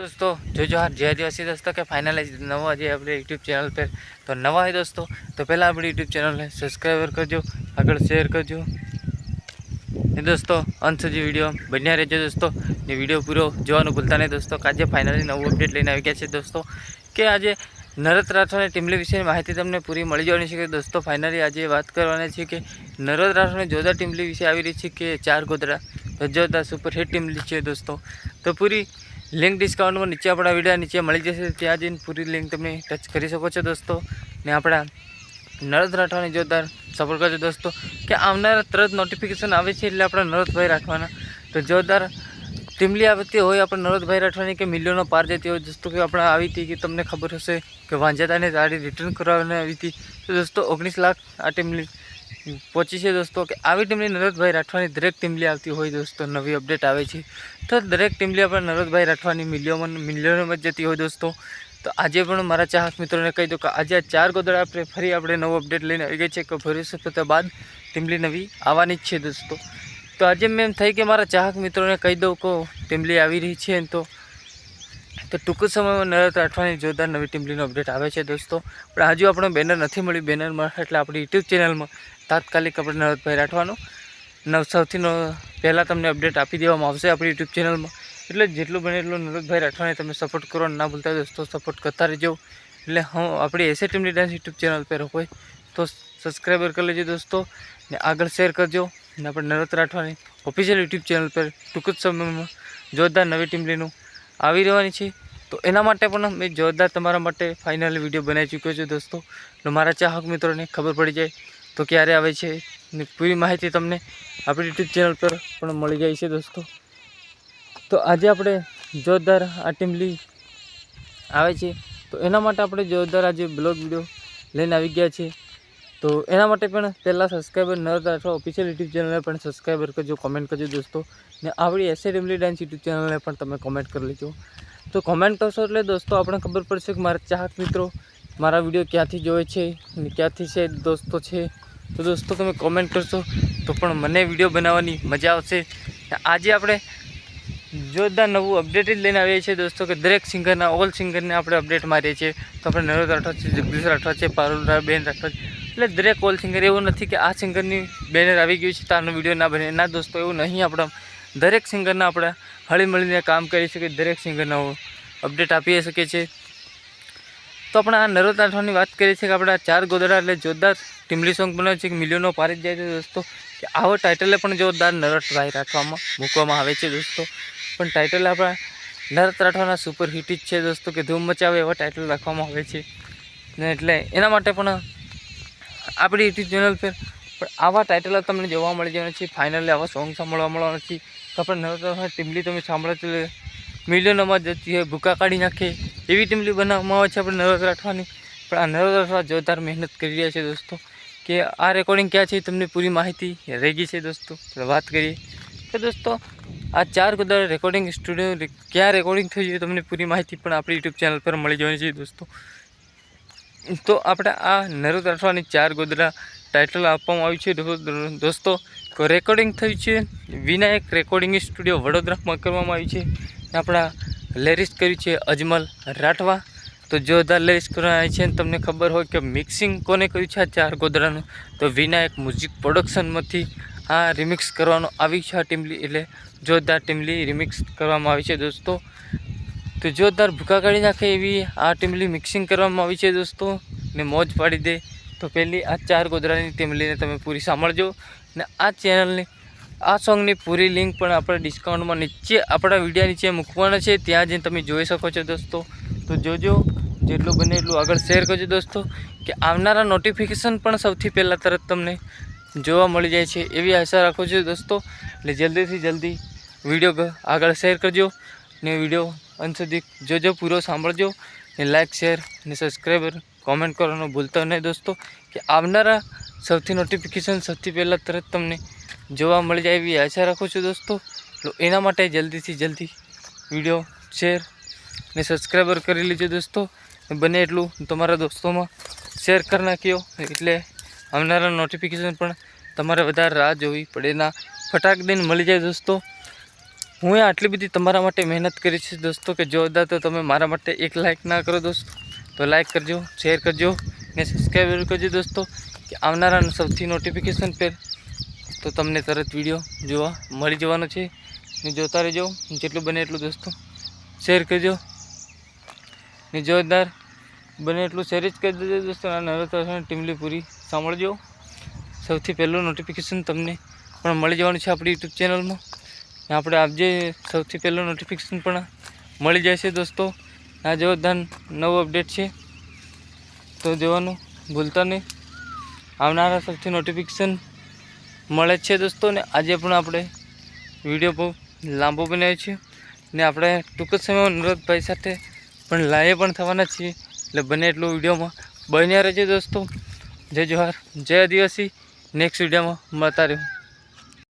दोस्तों जो जो जय आदिवासी दोस्तों के फाइनल नवा आज अपने यूट्यूब चैनल पर तो नवा है दोस्तों। तो पहला अपनी यूट्यूब चैनल है सब्सक्राइबर करजो, आगे शेर करजो ने दोस्तों अंत सुधी वीडियो बन्या रहो दोस्तों ने वीडियो पूरो जोवानुं भूलता नहीं दोस्तों। आज फाइनली नवुं अपडेट लईने आई गया है दोस्तों कि आज नरत राठौड़नी टीमली विषय माहिती तमने पूरी मळी जवानी छे। दोस्तों फाइनली आज बात करवानी छे कि नरत राठौड़नी जोरदार टीमली विषय आवी रही है कि 4 गोदड़ा जोरदार सुपर हिट टीमली है दोस्तों। तो पूरी लिंक डिस्काउंट में नीचे अपना वीडियो नीचे मिली जैसे त्या जईने पूरी लिंक तमे टच कर सको दोस्तों। ने अपना नरत राठवानी जोरदार सपोर्ट करजो दोस्तों कि आवनारा तरत नोटिफिकेशन आवे छे એટલે આપણા નરતભાઈ રાઠવાના तो जोरदार टीमली आती हो अपने नरतभाई राठवानी के मिलियनों पार जती हो दोस्तों कि अपना आई थी कि तमने खबर हशे कि वांझाता ने गाड़ी रिटर्न करवाने आई थी। तो दोस्तों 19 लाख आ टीमली पहुंची है दोस्तों कि આવી ટીમલી નરતભાઈ રાઠવાની દરેક ટીમલી આવતી હોય दोस्तों। नवी अपडेट आवे छे तो दरेक टीमली अपने नरतभाई राठવાની मिलियनों में जती हो दोस्तों। तो आज पण मारा चाहक मित्रों ने कही दो कि आज 4 गोदड़ा पर फरी अपने नवो अपडेट लईने आई गई है कि भविष्य बाद टीमली नवी आवानी है दोस्तों। तो आज मैं एम थई कि मारा चाहक मित्रों ने कही दो कि टीमली आवी रही है तो टूंक समय में नरत राठवानी जोरदार नवी टीमली अपडेट आवे छे दोस्तों। पण हजू आपणे बेनर नहीं मळ्युं, बेनर मळे एटले आपणी यूट्यूब चेनल में तात्कालिक अपने नरतभाई राठवानुं सौथी पहला तमने अपडेट आपी देवामां आवशे आपणी यूट्यूब चेनल में। એટલે જેટલું બને એટલું નરતભાઈ રાઠવાને તમે સપોર્ટ કરો ના ભૂલતા दोस्तों, सपोर्ट करता रहो। એટલે હું આપણી એસે ટીમલી ડાન્સ यूट्यूब चेनल पर હોય तो सब्सक्राइबर कर लीजिए दोस्तों ने आगे शेर करजो ने अपने नरत राठवानी ऑफिशियल यूट्यूब चेनल पर टूंक ज समय में जोरदार नवी टीमलीનું આવી રહેવાની છે। तो એના માટે પણ મેં જોરદાર તમારા માટે ફાઇનલ વિડીયો બનાવી ચૂક્યો છું दोस्तों। તો મારા ચાહક મિત્રોને ખબર પડી જાય તો ક્યારે આવે છે ને પૂરી માહિતી તમને આપણી यूट्यूब चेनल पर પણ મળી જાય છે दोस्तों। तो आज आप जोरदार आ टीमली आवे छे तो एना माटे आपणे जोरदार आज ब्लॉग वीडियो लईने आवी गया छे। तो एना माटे पण पहला subscriber Narat Rathwa official YouTube channel ने पण सब्सक्राइबर करजो, कमेंट करजो दोस्तों ने आवड़ी एसे टीमली डांस यूट्यूब चेनल ने पण तमे कमेंट कर लीजो। तो कमेंट करशो એટલે दोस्तों आपणे खबर पड़शे कि मारा चाहक मित्रों मारा वीडियो क्यांथी जोए छे ने क्यांथी छे दोस्तों छे। तो दोस्तों तमे कमेंट करशो तो पण मने वीडियो बनाववानी मजा आवशे। आज आपणे जोरदार नवुं अपडेट ज लईने आवीए छीए दोस्तों कि दरेक सिंगरना ऑल सिंगरने आपणे अपडेट मारीए छीए। तो अपने नरत राठवा छे, जगदीश राठवा छे, पारुल बेन राठवा એટલે દરેક ઓલ સિંગર એવું નથી કે આ સિંગરની બેનર આવી ગયું છે તારનો વિડીયો ના બને ના दोस्तों, એવું નહીં। આપણા દરેક સિંગરના આપણે હળી મળીને કામ કરી શકીએ, દરેક સિંગરનો અપડેટ આપી શકીએ છીએ। તો આપણે આ નરત રાઠવાની વાત કરીએ છીએ કે આપણે 4 ગોદડા એટલે જોરદાર ટીમલી સોંગ બનાવે છે કે મિલિયનો પારી જ જાય છે दोस्तों કે આવો ટાઇટલે પણ જોરદાર નરતભાઈ રાઠવામાં મૂકવામાં આવે છે दोस्तों। પણ ટાઇટલ આપણા નરત રાઠવાના સુપર હિટ જ છે दोस्तों કે ધૂમ મચાવે એવા ટાઇટલ રાખવામાં આવે છે ને એટલે એના માટે પણ આપણી यूट्यूब चेनल पर आवा टाइटल तमने जोवा मळी जवाना छे। फाइनली आवा सॉन्ग सांभळवा मळवाना छे तो आपण नरत राठवा टीमली तमे सांभळो तो मिलियनों में जती है, भूका काढ़ी नाखे एवी टीमली बनाववामां आवे छे अपने नरत राठवानी। पण आ नरत राठवा जोरदार मेहनत करी रह्या छे दोस्तों कि आ रेकॉर्डिंग क्या छे तमने पूरी माहिती रही गई है दोस्तों। तो बात करिए तो दोस्तों आ 4 गोदड़ा रेकॉर्डिंग स्टूडियो क्या रेकॉर्डिंग थई है तमने पूरी माहिती पण आपणी यूट्यूब चेनल पर मळी जवानी छे दोस्तों। तो આપણે આ નરત રાઠવાની 4 ગોદડા ટાઇટલ આપવામાં આવ્યું છે दोस्तों। તો રેકોર્ડિંગ થયું છે વિનાયક રેકોર્ડિંગ સ્ટુડિયો વડોદરામાં કરવામાં આવ્યું છે। આપણા લેરિક્સ કર્યું છે અજમલ રાઠવા। તો જોરદાર લેરિક્સ કરવામાં આવી છે। તમને ખબર હોય કે મિક્સિંગ કોને કર્યું છે આ 4 ગોદડાનું તો વિનાયક મ્યુઝિક પ્રોડક્શનમાંથી આ રિમિક્સ કરવાનો આવી છે આ ટીમલી એટલે જોરદાર ટીમલી રિમિક્સ કરવામાં આવી છે दोस्तों। तो जोरदार भूखा काढ़ी नाखे एवी आ टीमली मिक्सिंग करवामां आवी छे दोस्तों ने मौज पाड़ी दे। तो पहली आ 4 गोदड़ानी टीमलीने तमे पूरी सांभळजो ने आ चेनलनी आ सॉन्गनी पूरी लिंक पण आपणे डिस्काउंटमां नीचे आपणा विडियो नीचे मूकवाना छे, त्यां जईने तमे जोई शको छो दोस्तों। तो जोजो जेटલું बने એટલું આગળ શેર करजो दोस्तों कि आवनारा नोटिफिकेशन पण सौथी पहला तरत तमने जोवा मळी जाय छे एवी आशा राखुं छुं दोस्तों। એટલે जल्दी जल्दी विडियो આગળ શેર करजो ने विडियो अंत सुधी जो पूरो सांभळजो ने लाइक शेर ने सब्सक्राइबर कॉमेंट करवानुं भूलता नहीं दोस्तों कि आवनारा सौथी नोटिफिकेशन सौथी पहला तरत तमने जोवा मळी जाय एवी आशा राखुं छुं दोस्तों। तो एना माटे जल्दी थी जल्दी विडियो शेर ने सब्सक्राइबर करी लीजो दोस्तों। बने एटलुं तमारा दोस्तों में शेर कर नाख्यो एटले आवनारा नोटिफिकेशन पण तमारे वधारे राह जोवी पड़े ना फटाक दीने मळी जाय दोस्तों। હું આટલી બધી તમારા માટે મહેનત કરી છે દોસ્તો કે જોરદાર. તો તમે મારા માટે એક લાઇક ના કરો દોસ્તો તો લાઇક કરજો, શેર કરજો ને સબસ્ક્રાઈબ કરજો દોસ્તો, કે આવનારા સૌથી નોટિફિકેશન પર તો તમને તરત વિડીયો જોવા મળી જવાનો છે. ને જોતા રહેજો, જેટલું બને એટલું દોસ્તો શેર કરજો ને જોરદાર બને એટલું શેર જ કરી દેજો દોસ્તો. આ નવરાત્રી ટીમલી પૂરી સાંભળજો. સૌથી પહેલું નોટિફિકેશન તમને પણ મળી જવાનું છે આપણી યુટ્યુબ ચેનલમાં. આપણે આપજે સૌથી પહેલું નોટિફિકેશન પણ મળી જાય છે દોસ્તો. આ જોરદાર નવું અપડેટ છે તો જોવાનું ભૂલતા નહીં. આવનારા સૌથી નોટિફિકેશન મળે છે દોસ્તો. ને આજે પણ આપણે વિડીયો બહુ લાંબો બનાવ્યો છે ને આપણે ટૂંક જ સમયમાં નરદભાઈ સાથે પણ લાઈવ પણ થવાના છીએ. એટલે બને એટલું વિડીયોમાં બન્યા રહેજો દોસ્તો. જય જોહાર, જય આદિવાસી. નેક્સ્ટ વિડીયોમાં મળતા રહ્યું.